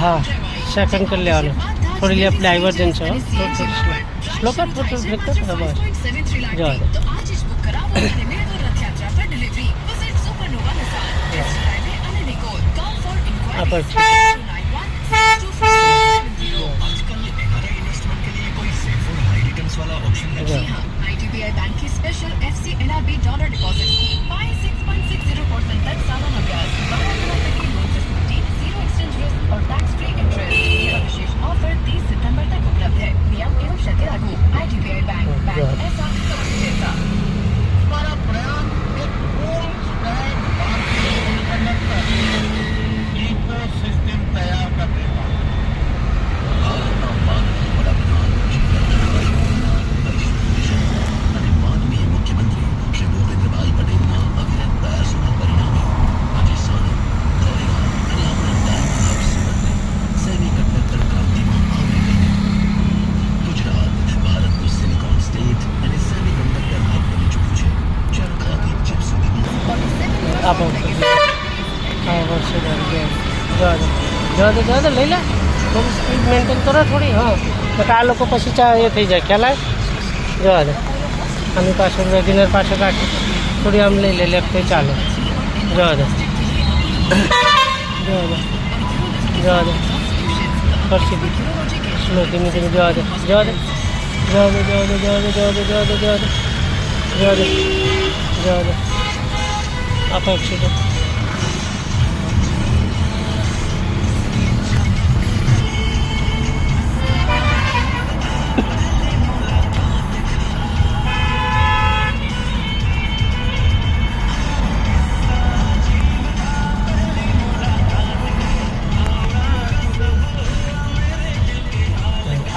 हाँ सेकंड कर ले वाला थोड़ी लेफ्ट डाइवर्जेंस है स्लो कर थोड़ा ब्रेक कर बस जा अपर IDBI बैंक की special FCNRB dollar deposit scheme 6.60% तक सालाना ब्याज 12 दिनों तक की लोन फैसिलिटी 0 एक्सचेंज रिस्क और टैक्स फ्री इंटरेस्ट। यह विशेष ऑफर 30 सितंबर तक उपलब्ध है। नियम एवं शर्तें लागू। IDBI बैंक ऐसा जैसा। हमारा प्रयास एक फुल स्टैक इकोसिस्टम तैयार करने का आप हाँ बस ज़्यादा લઈ લે થોડી સ્પીડ મેન્ટેન કરો થોડી હા બટ આ લોકો પછી એ થઈ જાય ખ્યાલ આવે જવા દે આની પાછળ વેગેનર પાછળ રાખી થોડી આમ લઈ લે લેફ્ટ ચાલે જવા દે જવા દે પર સીધી સ્લો ધીમે ધીમે જવા દે જવા દે જવા દે જવા દે જવા દે જવા દે જવા દે જવા દે જવા દે જવા દે आप एक्सीडेंट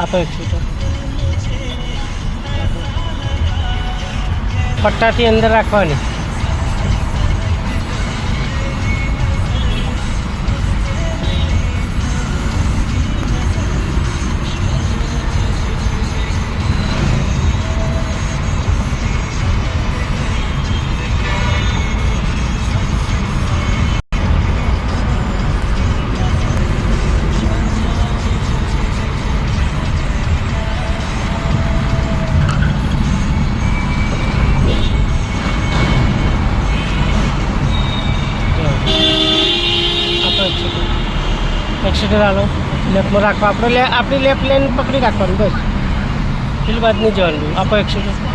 आप एक्सीडेंट पट्टाથી અંદર રાખવાની एक्सीडेंट आलो लेफ्ट में राखवा अपने लेफ्ट लेन पकड़ी राखवा बस पेली बात नहीं जवान आप एक्सीडेंट